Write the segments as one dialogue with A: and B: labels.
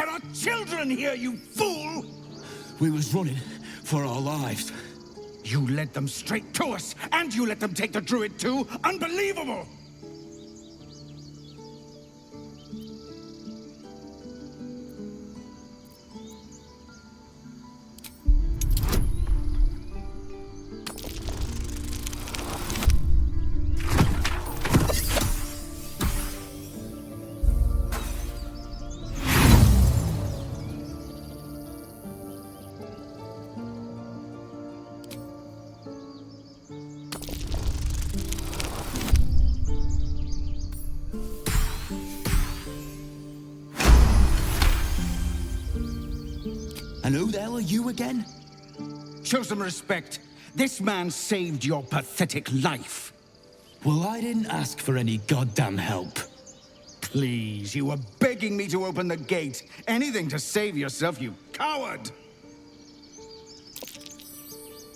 A: There are children here, you fool!
B: We was running for our lives.
A: You led them straight to us, and you let them take the druid too? Unbelievable!
B: And who the hell are you again?
A: Show some respect. This man saved your pathetic life.
B: Well, I didn't ask for any goddamn help.
A: Please, you were begging me to open the gate. Anything to save yourself, you coward!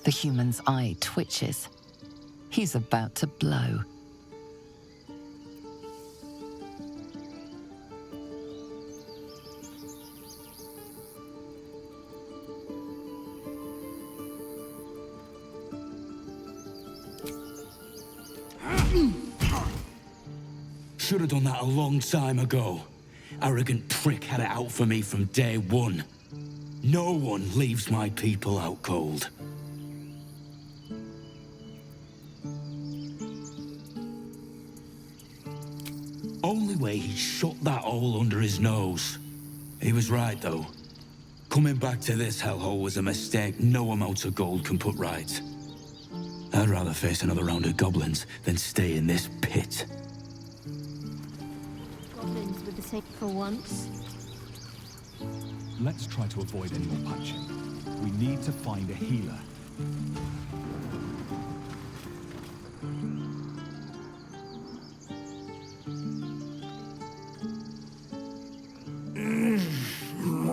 C: The human's eye twitches. He's about to blow.
B: Should have done that a long time ago. Arrogant prick had it out for me from day one. No one leaves my people out cold. Only way he shut that hole under his nose. He was right, though. Coming back to this hellhole was a mistake no amount of gold can put right. I'd rather face another round of goblins than stay in this pit.
D: Goblins with the same for once.
E: Let's try to avoid any more punching. We need to find a healer.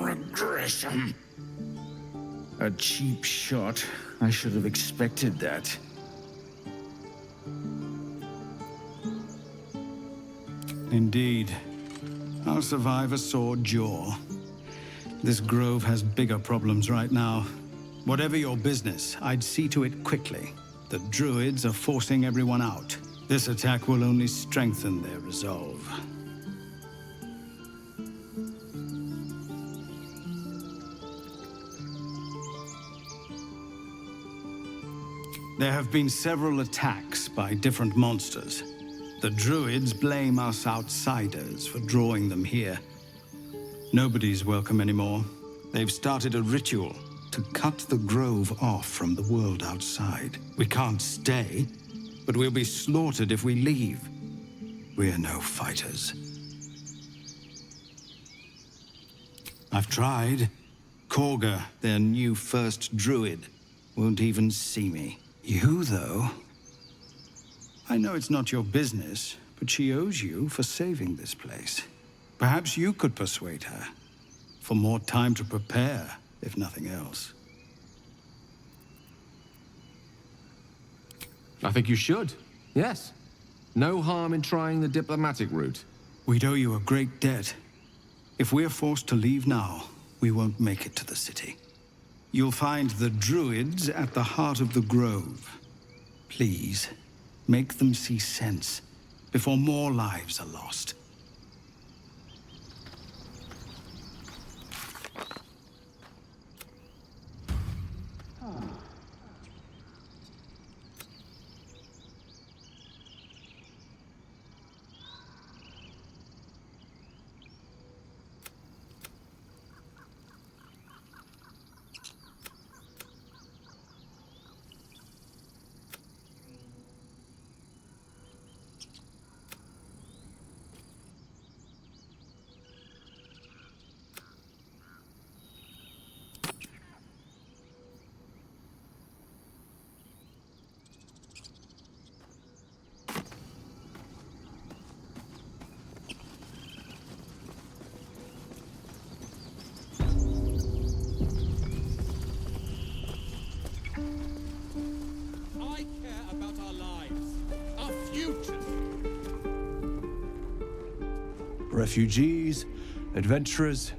A: Regression. A cheap shot. I should have expected that.
F: Indeed. Our survivor saw jaw. This grove has bigger problems right now. Whatever your business, I'd see to it quickly. The druids are forcing everyone out. This attack will only strengthen their resolve. There have been several attacks by different monsters. The druids blame us outsiders for drawing them here. Nobody's welcome anymore. They've started a ritual to cut the grove off from the world outside. We can't stay, but we'll be slaughtered if we leave. We're no fighters. I've tried. Korga, their new first druid, won't even see me. You, though... I know it's not your business, but she owes you for saving this place. Perhaps you could persuade her. For more time to prepare, if nothing else.
G: I think you should. Yes. No harm in trying the diplomatic route.
F: We'd owe you a great debt. If we're forced to leave now, we won't make it to the city. You'll find the druids at the heart of the grove. Please, make them see sense before more lives are lost.
H: Refugees, adventurers,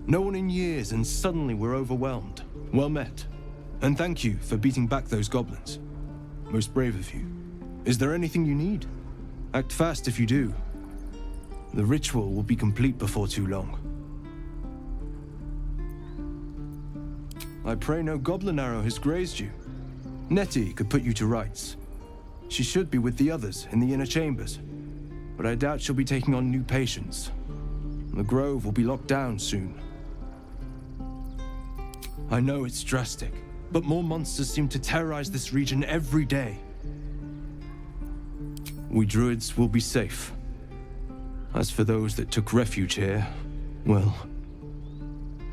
H: No one in years, and suddenly we're overwhelmed. Well met. And thank you for beating back those goblins. Most brave of you. Is there anything you need? Act fast if you do. The ritual will be complete before too long. I pray no goblin arrow has grazed you. Nettie could put you to rights. She should be with the others in the inner chambers, but I doubt she'll be taking on new patients. The grove will be locked down soon. I know it's drastic, but more monsters seem to terrorize this region every day. We druids will be safe. As for those that took refuge here, well,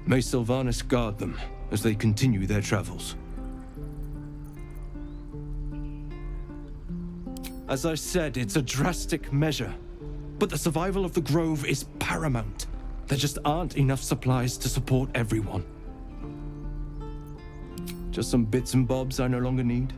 H: may Sylvanas guard them as they continue their travels. As I said, it's a drastic measure, but the survival of the grove is paramount. There just aren't enough supplies to support everyone. Just some bits and bobs I no longer need.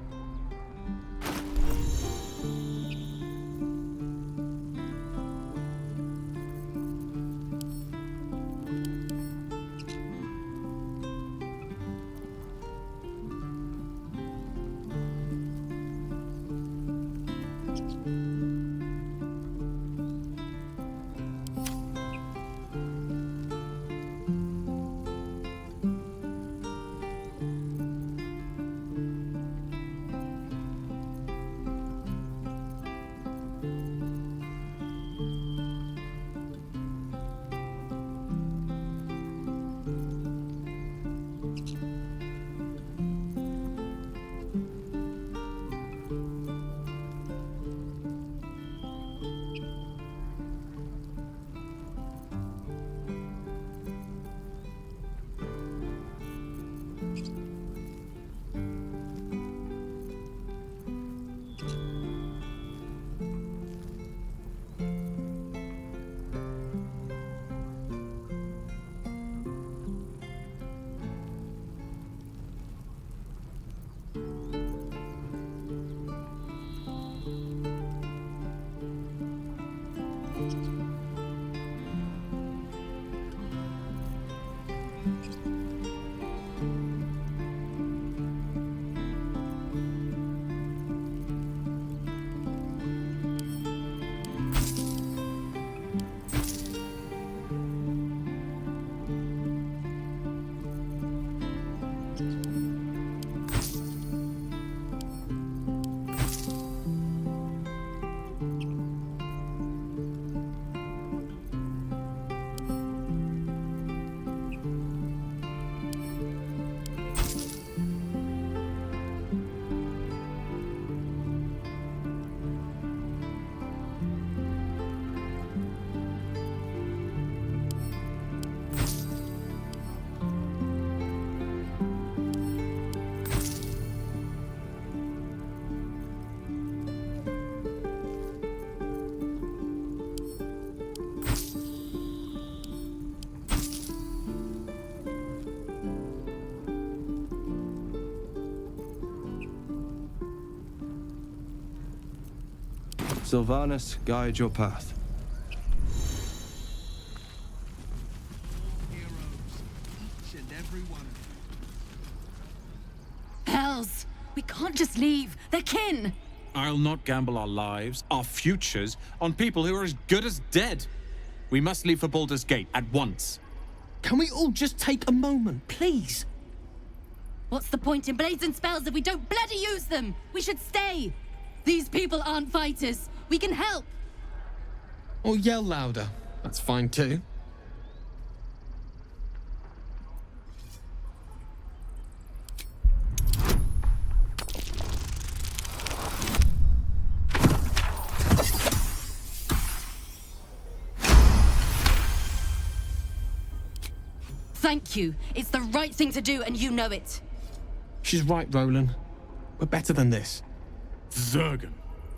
H: Sylvanas, guide your path.
I: Hells! We can't just leave. They're kin!
J: I'll not gamble our lives, our futures, on people who are as good as dead. We must leave for Baldurs Gate at once.
K: Can we all just take a moment, please?
I: What's the point in blades and spells if we don't bloody use them? We should stay! These people aren't fighters. We can help!
G: Or yell louder. That's fine too.
I: Thank you. It's the right thing to do, and you know it.
G: She's right, Roland. We're better than this.
J: Zergan.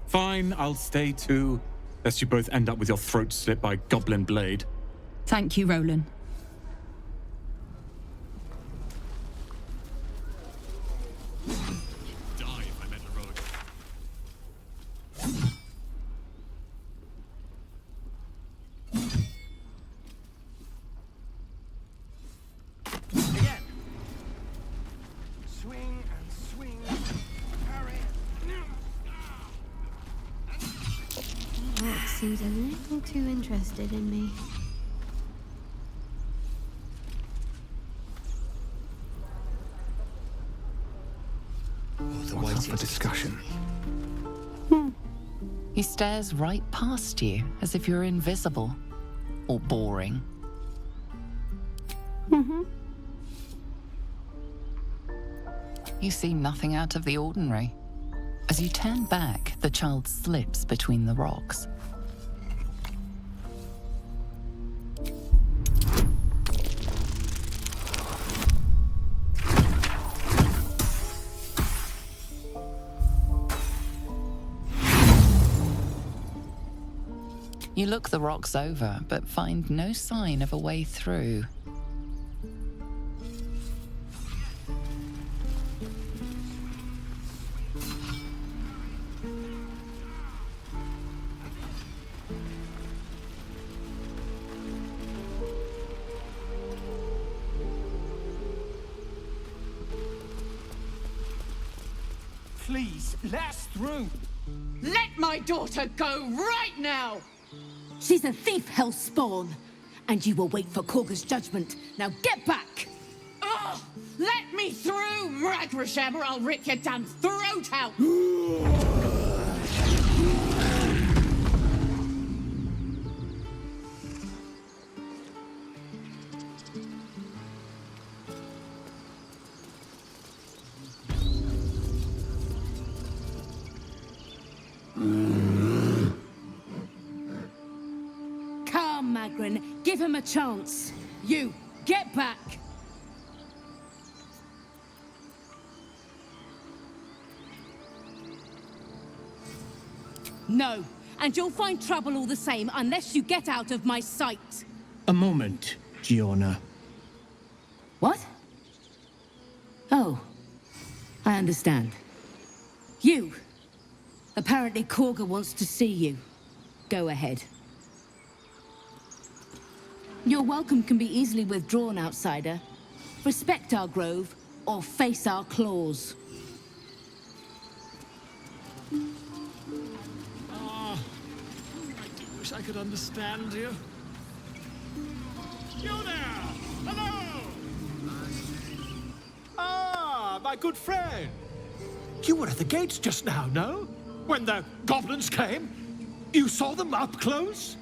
J: Fine, I'll stay too, lest you both end up with your throats slit by goblin blade.
I: Thank you, Roland.
J: Die if I met a rogue.
D: seems a little too interested in me.
E: What's up for discussion?
C: He stares right past you as if you're invisible or boring. You see nothing out of the ordinary. As you turn back, the child slips between the rocks. You look the rocks over, but find no sign of a way through.
K: Please, let us through.
I: Let my daughter go right now! She's a thief, hellspawn, and you will wait for Korga's judgment. Now get back! Oh, let me through, Ragrasham, or I'll rip your damn throat out! Come, Magrin, give him a chance. You, get back! No, and you'll find trouble all the same unless you get out of my sight.
K: A moment, Giorna.
I: What? Oh, I understand. You. Apparently Korga wants to see you. Go ahead. Your welcome can be easily withdrawn, outsider. Respect our grove, or face our claws.
E: I do wish I could understand you. You there! Hello! Ah, my good friend. You were at the gates just now, no? When the goblins came? You saw them up close?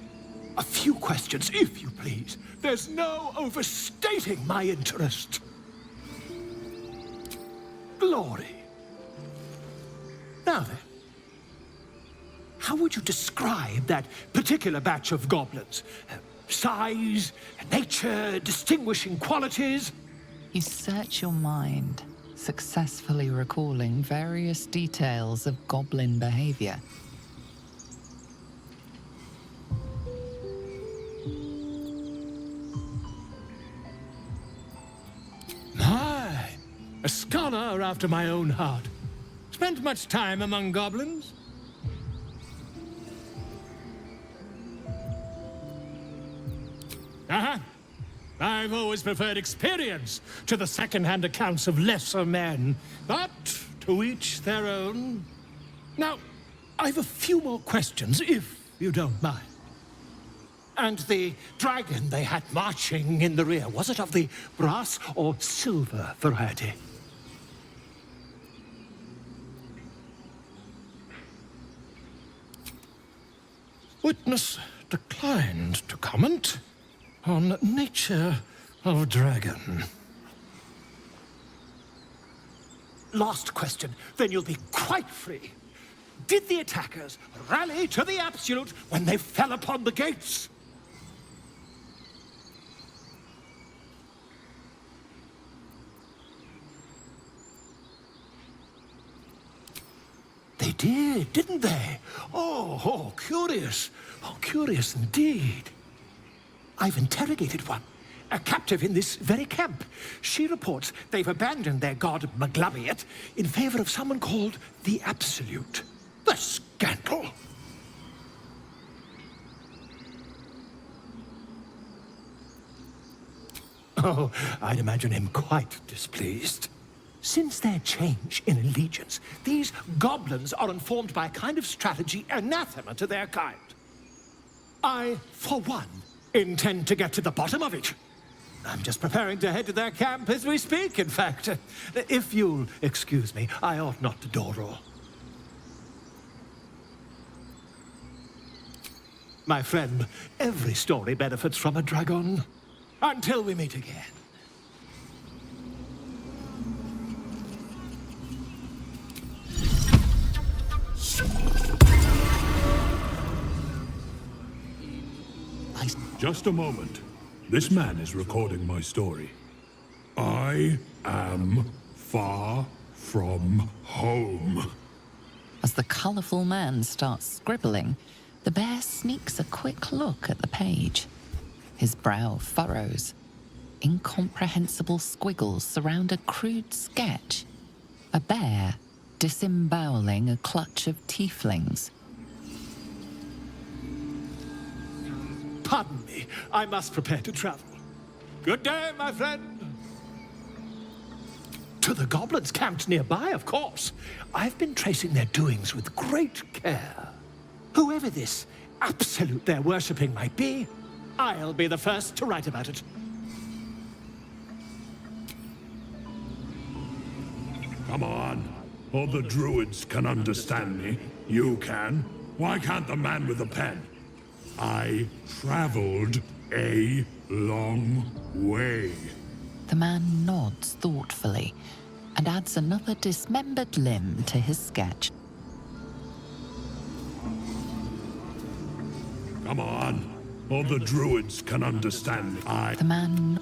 E: A few questions, if you please. There's no overstating my interest. Glory. Now then, how would you describe that particular batch of goblins? Size, nature, distinguishing qualities?
C: You search your mind, successfully recalling various details of goblin behavior.
E: My, a scholar after my own heart. Spent much time among goblins? I've always preferred experience to the second-hand accounts of lesser men, but to each their own. Now, I've a few more questions, if you don't mind. And the dragon they had marching in the rear, was it of the brass or silver variety? Witness declined to comment on nature of dragon. Last question, then you'll be quite free. Did the attackers rally to the absolute when they fell upon the gates? They did, didn't they? Oh, curious. Oh, curious indeed. I've interrogated one, a captive in this very camp. She reports they've abandoned their god Maglabiat in favor of someone called the Absolute. The scandal! Oh, I'd imagine him quite displeased. Since their change in allegiance, these goblins are informed by a kind of strategy anathema to their kind. I, for one, intend to get to the bottom of it. I'm just preparing to head to their camp as we speak, in fact. If you'll excuse me, I ought not to dawdle. My friend, every story benefits from a dragon. Until we meet again.
L: Just a moment. This man is recording my story. I am far from home.
C: As the colourful man starts scribbling, the bear sneaks a quick look at the page. His brow furrows. Incomprehensible squiggles surround a crude sketch. A bear disemboweling a clutch of tieflings.
E: Pardon me, I must prepare to travel. Good day, my friend. To the goblins camped nearby, of course. I've been tracing their doings with great care. Whoever this absolute they're worshipping might be, I'll be the first to write about it.
L: Come on. All the druids can understand me. You can. Why can't the man with the pen? I traveled a long way.
C: The man nods thoughtfully and adds another dismembered limb to his sketch.
L: Come on. All the druids can understand me.
C: The man...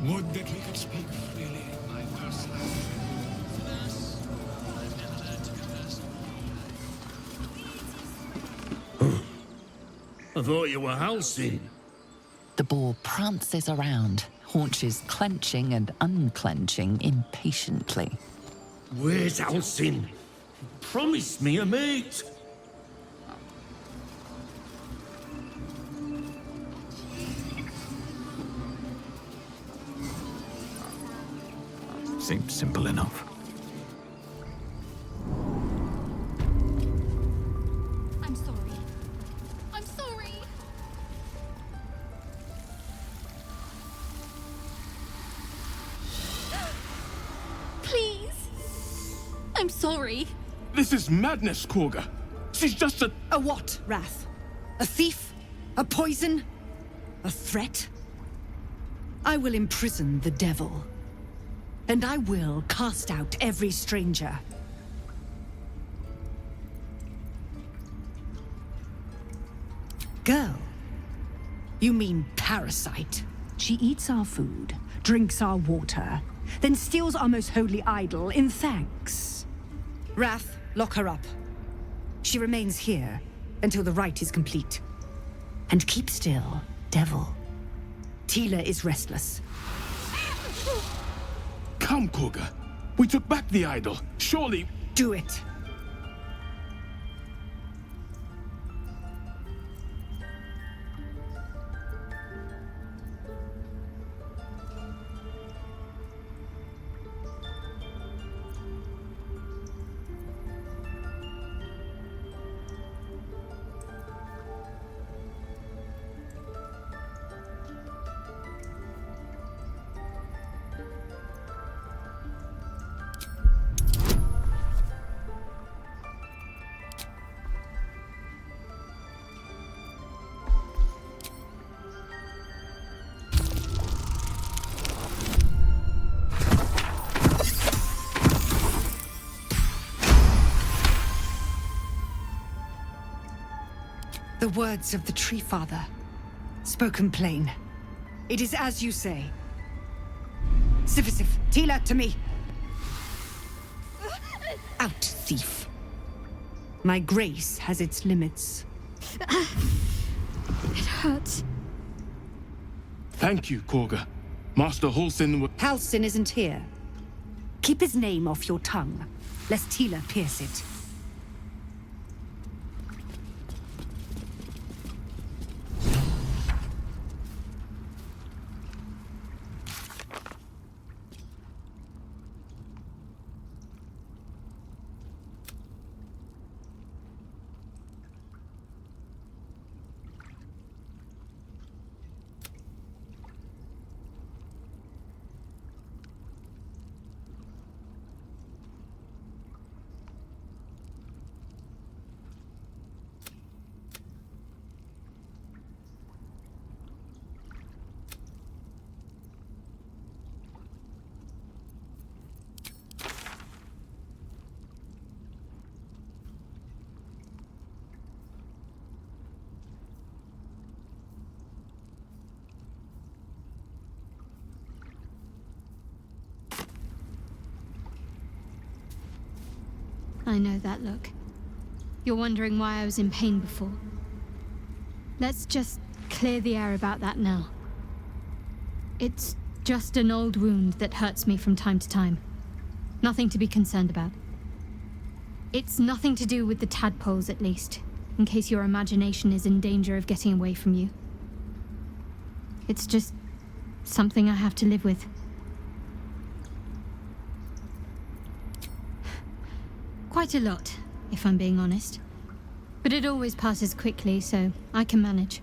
E: Would that we could speak freely in my first life.
M: I thought you were Halcyon.
C: The boar prances around, haunches clenching and unclenching impatiently.
M: Where's Halcyon? Promise me a mate.
N: Seems simple enough.
I: I'm sorry. I'm sorry. Please. I'm sorry.
K: This is madness, Korga. She's just a...
O: A what, Wrath? A thief? A poison? A threat? I will imprison the devil. And I will cast out every stranger. Girl? You mean parasite? She eats our food, drinks our water, then steals our most holy idol in thanks. Wrath, lock her up. She remains here until the rite is complete. And keep still, devil. Tila is restless.
K: Come, Korga. We took back the idol. Surely...
O: Do it. The words of the Tree Father, spoken plain. It is as you say. Sifisif, Tila, to me! Out, thief. My grace has its limits.
D: It hurts.
K: Thank you, Korga. Master Halcyon...
O: Halcyon isn't here. Keep his name off your tongue, lest Tila pierce it.
D: I know that look. You're wondering why I was in pain before. Let's just clear the air about that now. It's just an old wound that hurts me from time to time. Nothing to be concerned about. It's nothing to do with the tadpoles, at least, in case your imagination is in danger of getting away from you. It's just something I have to live with. Quite a lot, if I'm being honest. But it always passes quickly, so I can manage.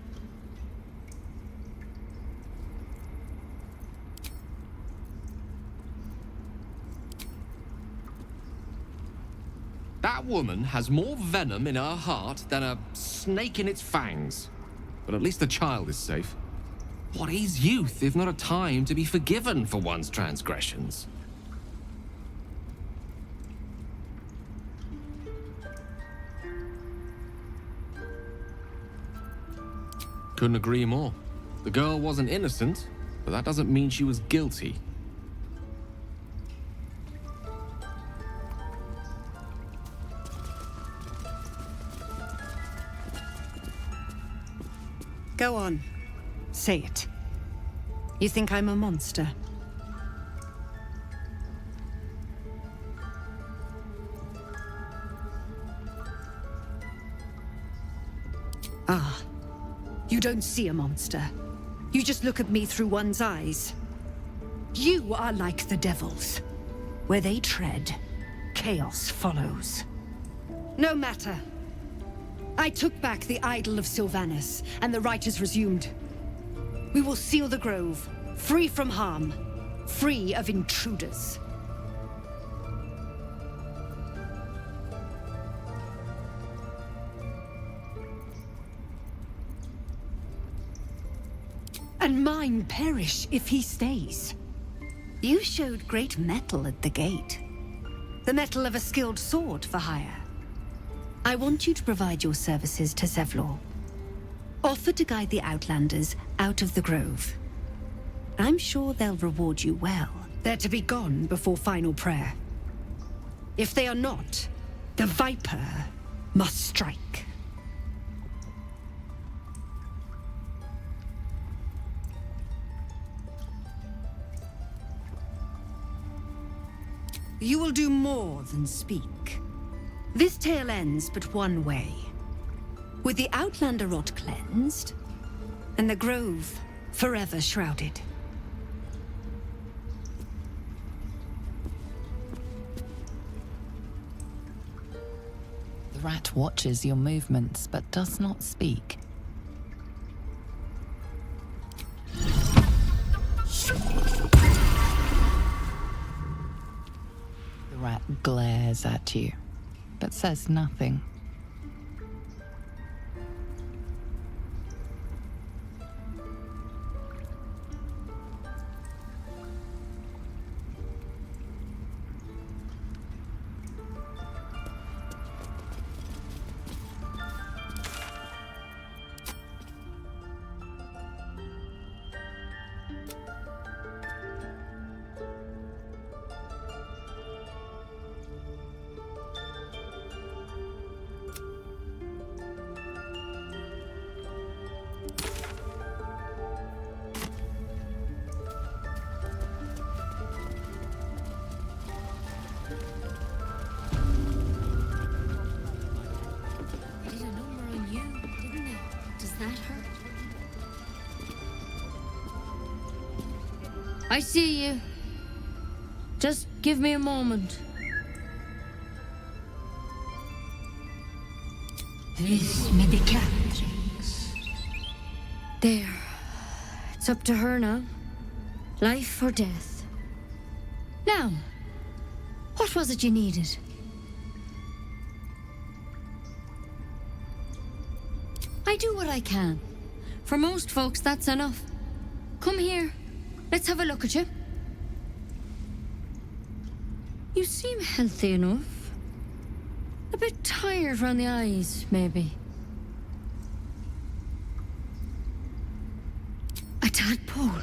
G: That woman has more venom in her heart than a snake in its fangs. But at least the child is safe. What is youth if not a time to be forgiven for one's transgressions? Couldn't agree more. The girl wasn't innocent, but that doesn't mean she was guilty.
O: Go on. Say it. You think I'm a monster? Ah. You don't see a monster. You just look at me through one's eyes. You are like the devils. Where they tread, chaos follows. No matter. I took back the idol of Sylvanus, and the rite is resumed. We will seal the grove, free from harm, free of intruders. And mine perish if he stays. You showed great mettle at the gate. The mettle of a skilled sword for hire. I want you to provide your services to Zevlor. Offer to guide the Outlanders out of the grove. I'm sure they'll reward you well. They're to be gone before final prayer. If they are not, the Viper must strike. You will do more than speak. This tale ends but one way. With the Outlander rot cleansed, and the grove forever shrouded.
C: The rat watches your movements, but does not speak. The rat glares at you, but says nothing.
N: I see you. Just give me a moment.
I: This medicatrix.
N: There. It's up to her now. Life or death. Now, what was it you needed? I do what I can. For most folks, that's enough. Come here. Let's have a look at you. You seem healthy enough. A bit tired around the eyes, maybe. A tadpole.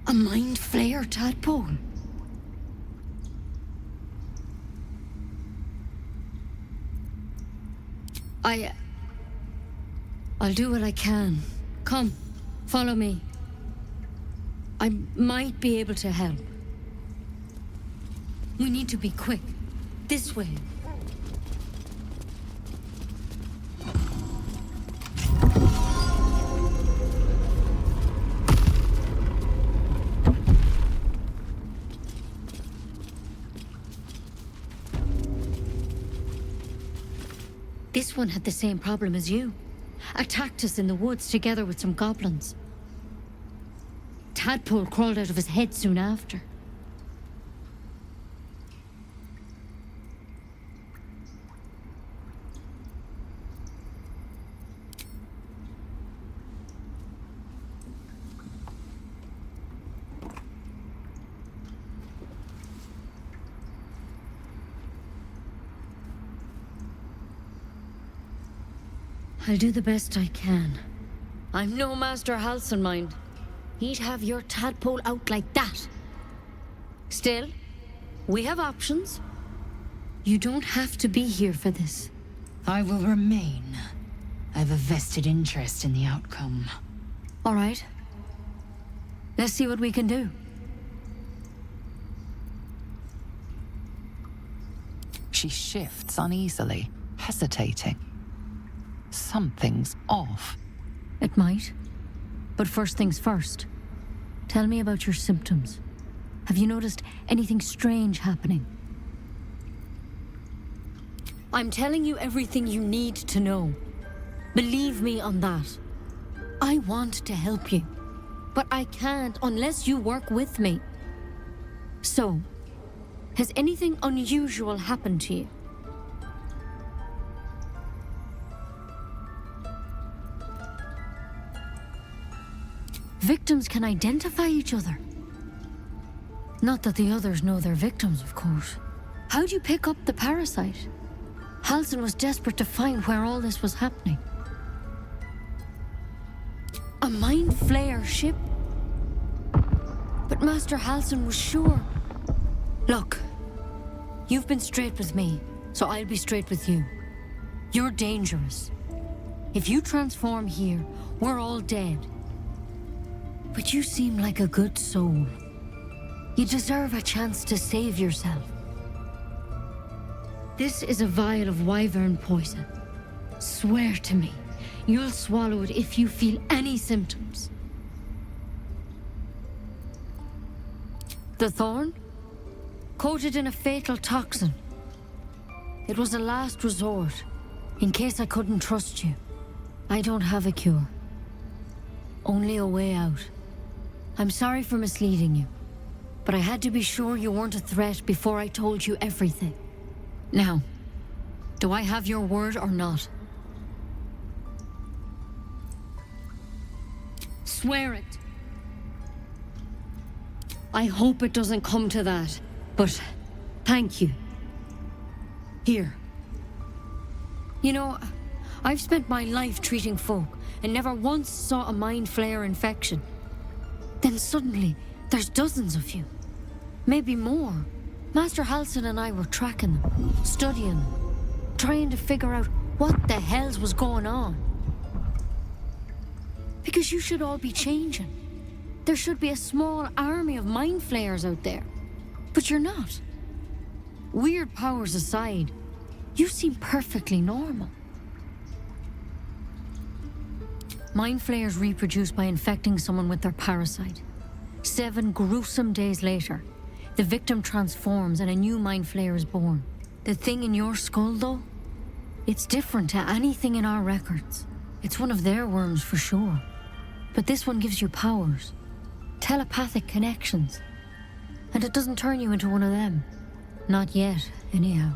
N: A mind flayer tadpole. I'll do what I can. Come, follow me. I might be able to help. We need to be quick. This way. This one had the same problem as you. Attacked us in the woods together with some goblins. Tadpole crawled out of his head soon after. I'll do the best I can. I'm no Master Halcyon, mind. He'd have your tadpole out like that. Still, we have options. You don't have to be here for this.
O: I will remain. I have a vested interest in the outcome.
N: All right. Let's see what we can do.
C: She shifts uneasily, hesitating. Something's off.
N: It might. But first things first. Tell me about your symptoms. Have you noticed anything strange happening? I'm telling you everything you need to know. Believe me on that. I want to help you, but I can't unless you work with me. So, has anything unusual happened to you? Victims can identify each other. Not that the others know they're victims, of course. How'd you pick up the parasite? Halcyon was desperate to find where all this was happening. A mind flayer ship? But Master Halcyon was sure. Look, you've been straight with me, so I'll be straight with you. You're dangerous. If you transform here, we're all dead. But you seem like a good soul. You deserve a chance to save yourself. This is a vial of wyvern poison. Swear to me, you'll swallow it if you feel any symptoms. The thorn? Coated in a fatal toxin. It was a last resort, in case I couldn't trust you. I don't have a cure. Only a way out. I'm sorry for misleading you, but I had to be sure you weren't a threat before I told you everything. Now, do I have your word or not? Swear it. I hope it doesn't come to that, but thank you. Here. You know, I've spent my life treating folk and never once saw a mind flayer infection. Then suddenly, there's dozens of you. Maybe more. Master Halcyon and I were tracking them, studying them, trying to figure out what the hells was going on. Because you should all be changing. There should be a small army of mind flayers out there. But you're not. Weird powers aside, you seem perfectly normal. Mind flayers reproduce by infecting someone with their parasite. 7 gruesome days later, the victim transforms and a new mind flayer is born. The thing in your skull, though, it's different to anything in our records. It's one of their worms for sure. But this one gives you powers, telepathic connections. And it doesn't turn you into one of them. Not yet, anyhow.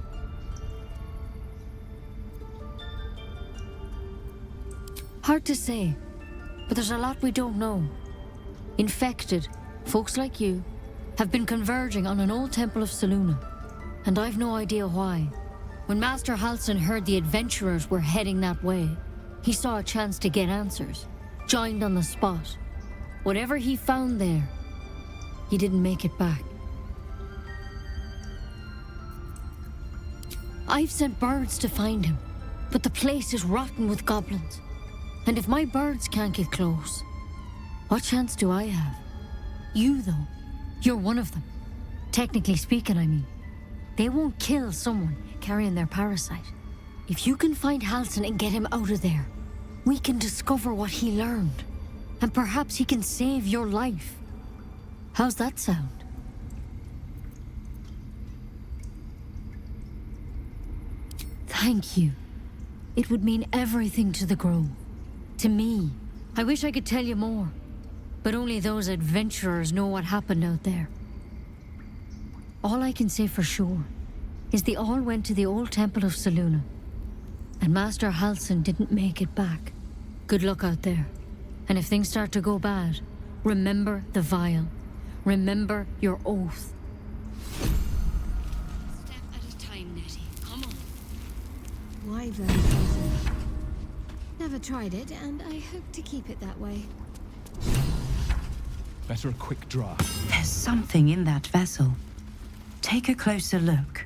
N: Hard to say, but there's a lot we don't know. Infected, folks like you, have been converging on an old temple of Selûne, and I've no idea why. When Master Halcyon heard the adventurers were heading that way, he saw a chance to get answers, joined on the spot. Whatever he found there, he didn't make it back. I've sent birds to find him, But the place is rotten with goblins. And if my birds can't get close, what chance do I have? You, though, you're one of them. Technically speaking, I mean. They won't kill someone carrying their parasite. If you can find Halsin and get him out of there, we can discover what he learned. And perhaps he can save your life. How's that sound? Thank you. It would mean everything to the Grove. To me. I wish I could tell you more. But only those adventurers know what happened out there. All I can say for sure is they all went to the old temple of Selûne. And Master Halsin didn't make it back. Good luck out there. And if things start to go bad, remember the vial. Remember your oath.
P: Step at a time, Nettie. Come on.
D: Why very easy? Never tried it, and I hope to keep it that way.
K: Better a quick draft.
Q: There's something in that vessel. Take a closer look.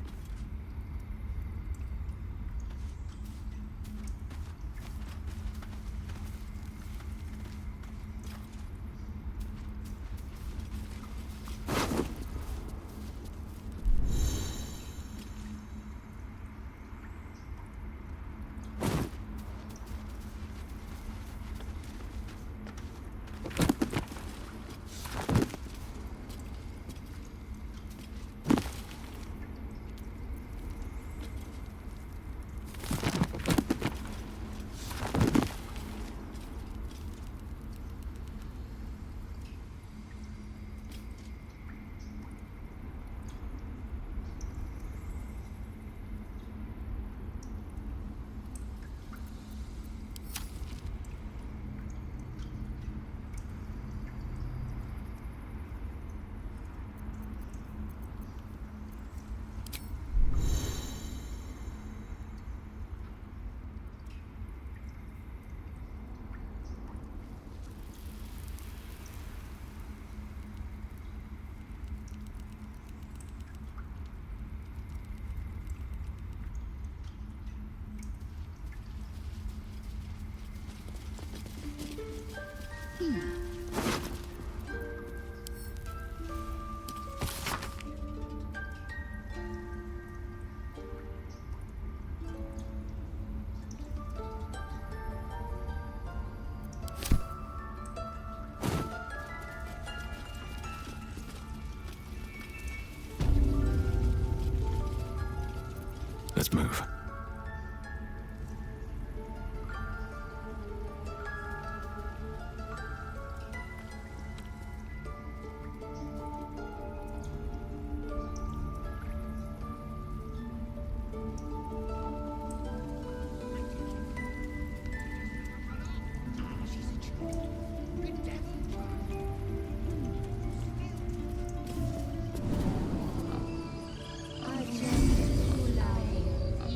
B: Let's move.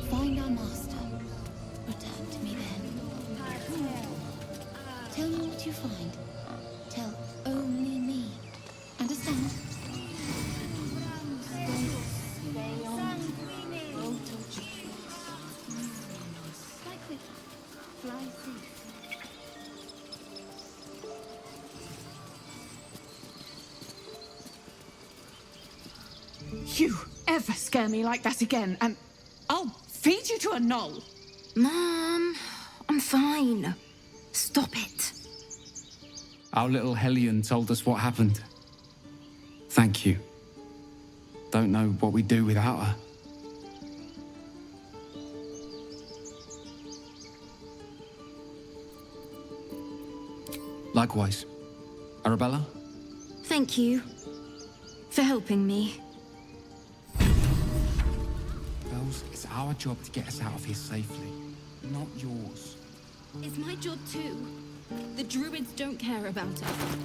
P: Find our master. Return to me then. Tell me what you find. Tell only me. Understand? Fly quick. Fly safe.
I: You ever scare me like that again, and I'll feed you to a knoll.
O: Mom, I'm fine. Stop it.
R: Our little Hellion told us what happened. Thank you. Don't know what we'd do without her. Likewise. Arabella?
O: Thank you for helping me.
R: Bells, it's our job to get us out of here safely, not yours.
P: It's my job too. The druids don't care about us.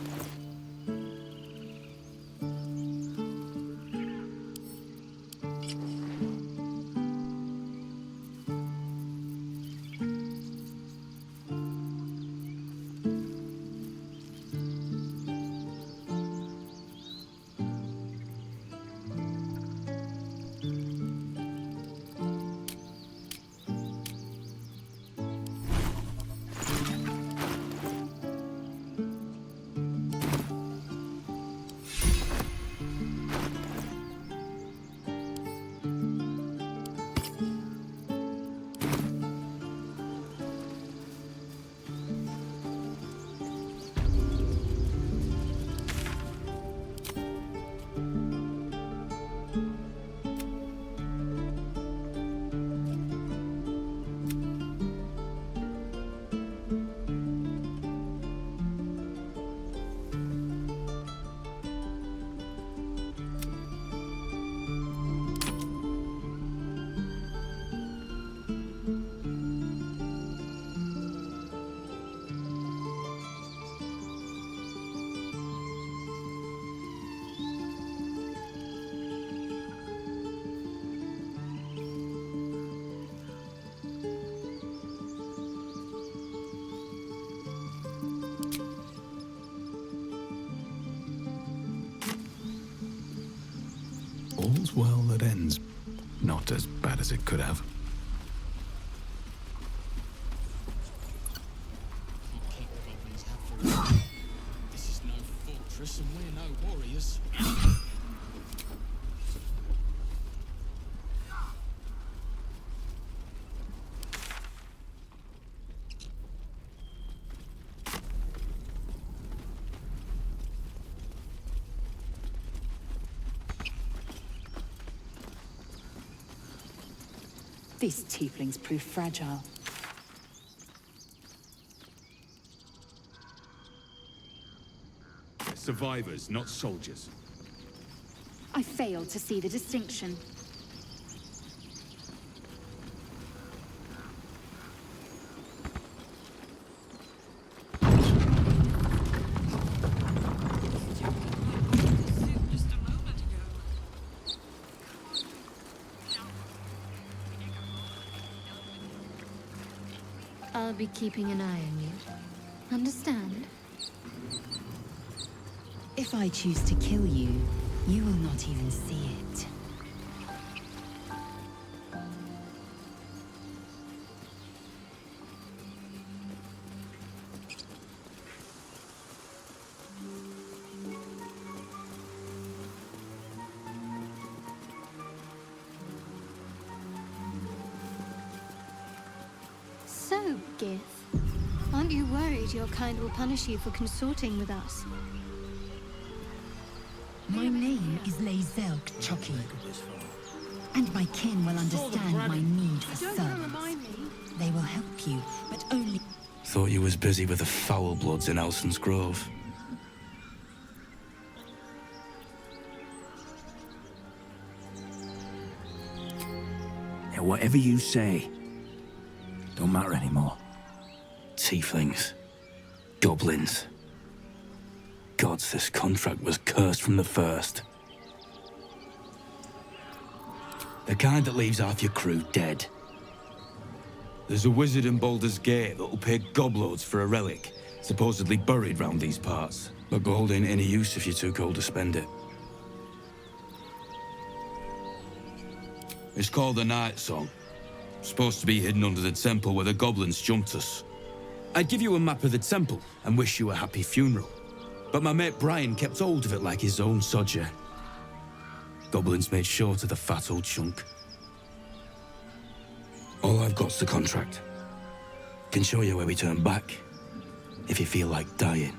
K: All's well that ends. Not as bad as it could have.
B: This is no fortress and we're no warriors.
O: These tieflings prove fragile.
B: Survivors, not soldiers.
O: I failed to see the distinction.
D: I'll be keeping an eye on you. Understand?
Q: If I choose to kill you, you will not even see it.
D: So, Gith, aren't you worried your kind will punish you for consorting with us?
Q: My name is Lazelk Chucky, and my kin will understand my need for servants. They will help you, but only...
B: Thought you was busy with the foul bloods in Elson's Grove.
S: Yeah, whatever you say, don't matter anymore.
B: Tieflings. Goblins. Gods, this contract was cursed from the first. The kind that leaves half your crew dead. There's a wizard in Baldurs Gate that'll pay gobloads for a relic, supposedly buried round these parts. But gold ain't any use if you're too cold to spend it. It's called the Night Song. Supposed to be hidden under the temple where the goblins jumped us. I'd give you a map of the temple and wish you a happy funeral. But my mate Brian kept hold of it like his own sodger. Goblins made short of the fat old chunk. All I've got's the contract. Can show you where we turn back, if you feel like dying.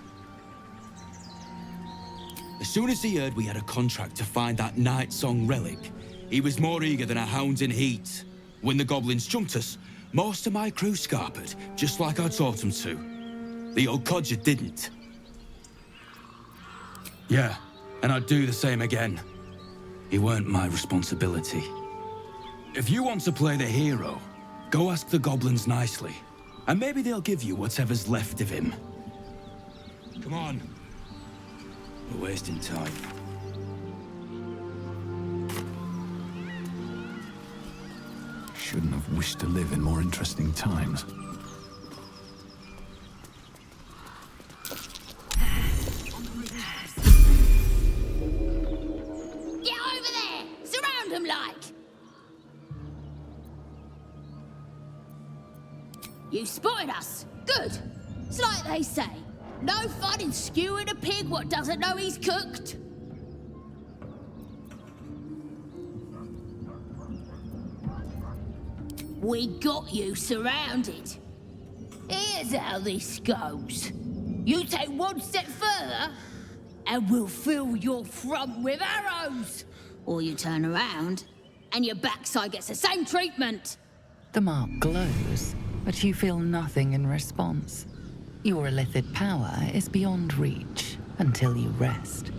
B: As soon as he heard we had a contract to find that Night Song relic, he was more eager than a hound in heat. When the goblins jumped us, most of my crew scarpered, just like I taught them to. The old codger didn't. Yeah, and I'd do the same again. He weren't my responsibility. If you want to play the hero, go ask the goblins nicely, and maybe they'll give you whatever's left of him. Come on. We're wasting time.
K: Shouldn't have wished to live in more interesting times.
I: Get over there! Surround them like! You spotted us. Good. It's like they say. No fun in skewing a pig what doesn't know he's cooked. We got you surrounded. Here's how this goes. You take one step further, and we'll fill your front with arrows. Or you turn around, and your backside gets the same treatment.
C: The mark glows, but you feel nothing in response. Your illithid power is beyond reach until you rest.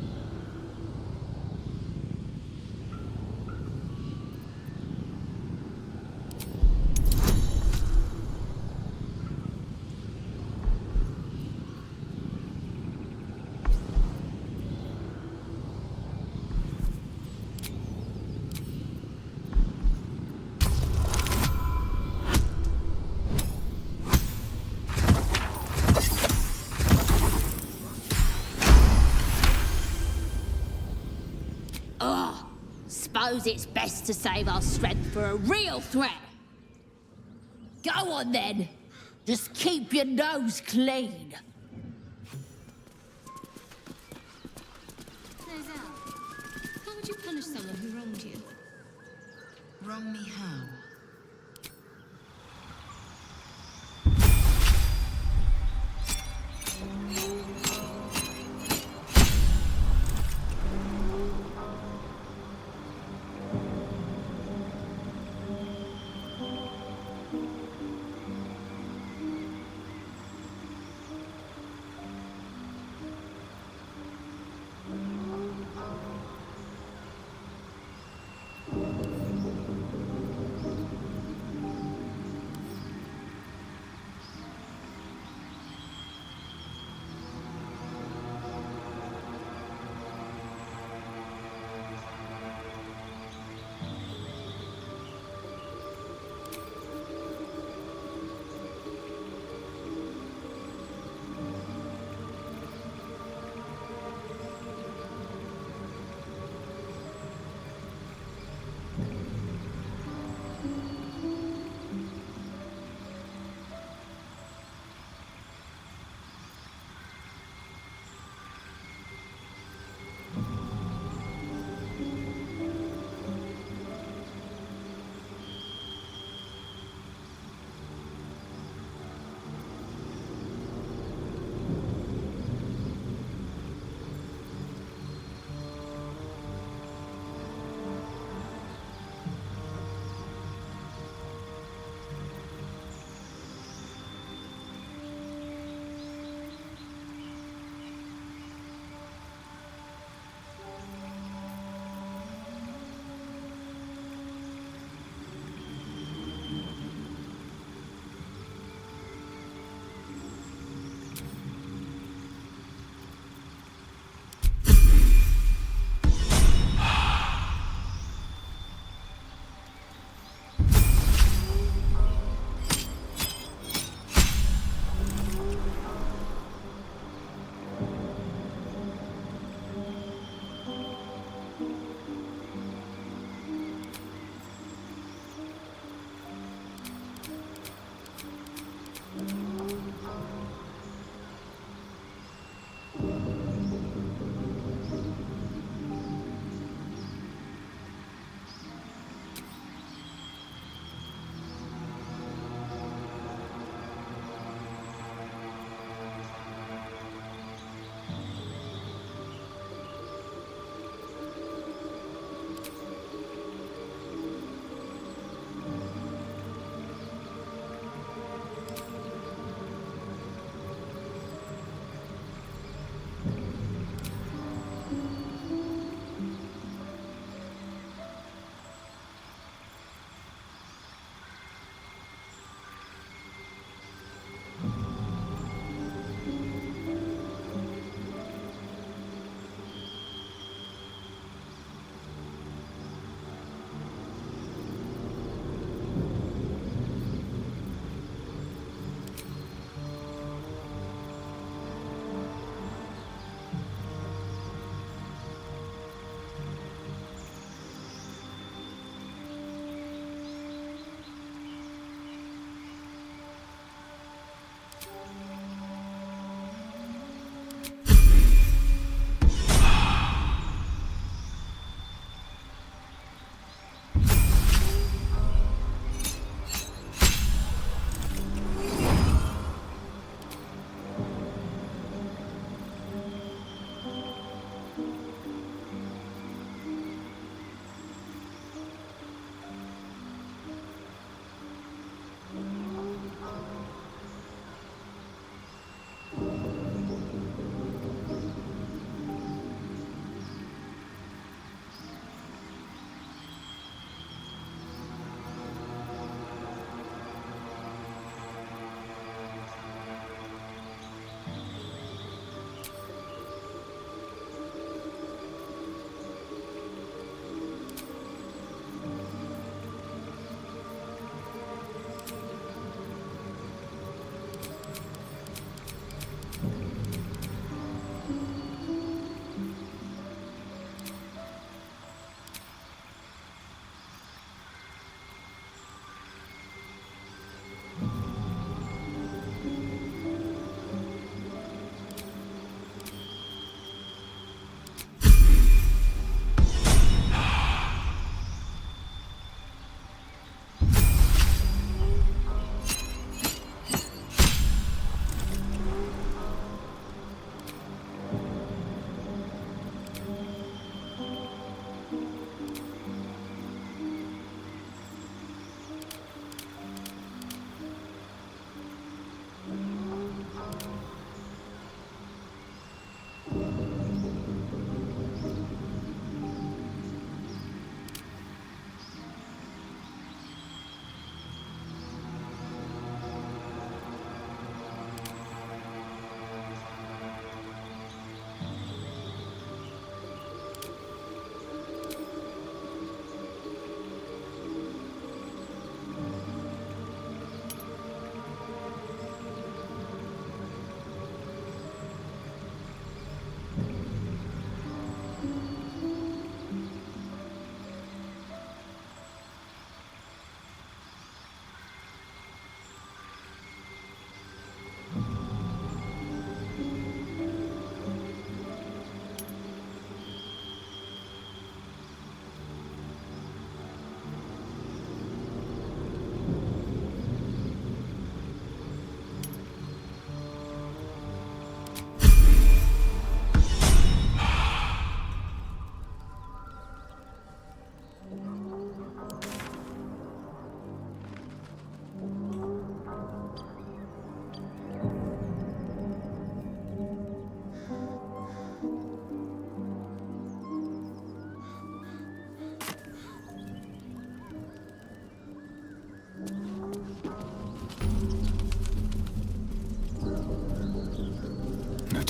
I: suppose it's best to save our strength for a real threat. Go on then. Just keep your nose clean.
D: How would you punish someone who wronged you?
Q: Wrong me how?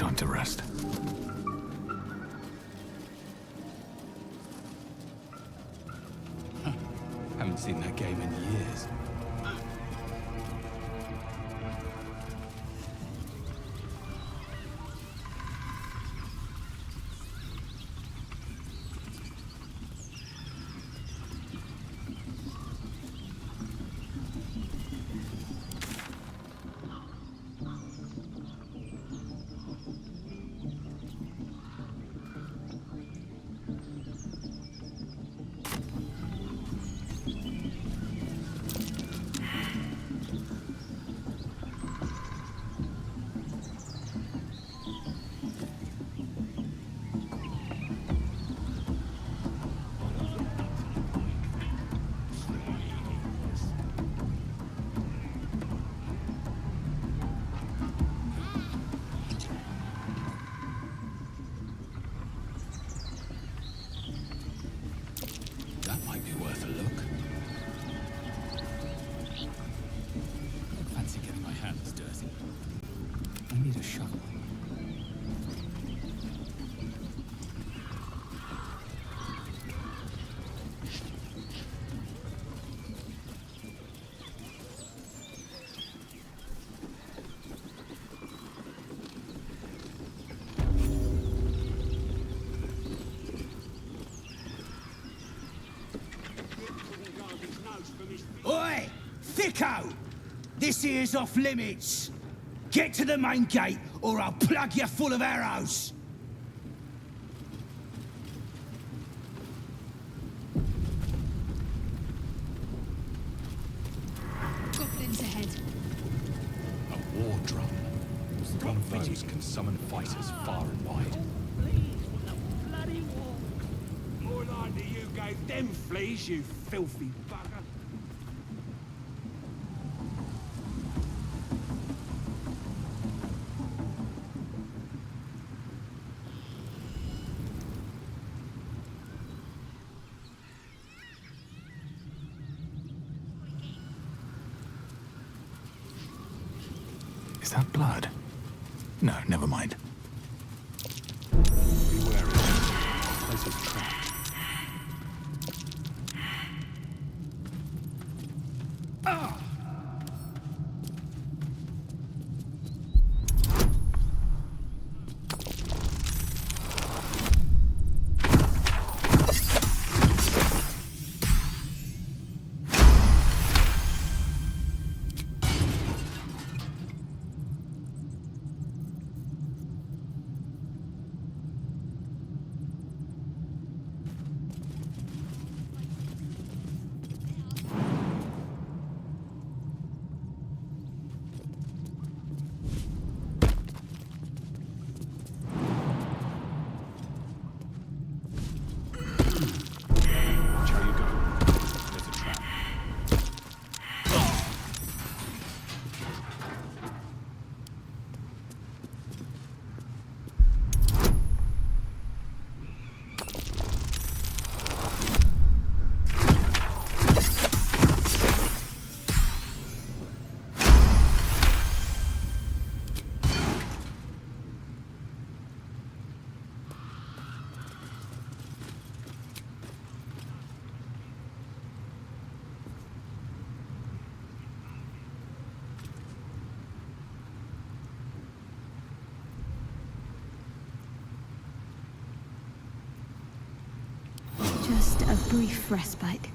K: time to rest.
B: Haven't seen that game in years. That might be worth a look. Don't fancy getting my hands dirty. I need a shovel.
A: Oi! Thicko! This here's off limits. Get to the main gate, or I'll plug you full of arrows.
D: Goblins ahead.
B: A war drum. Strong foes can summon fighters far and wide.
T: More likely you gave them fleas, you filthy bugger.
K: Is that blood? No, never mind.
B: Be wary. Place is trapped.
D: Just a brief respite.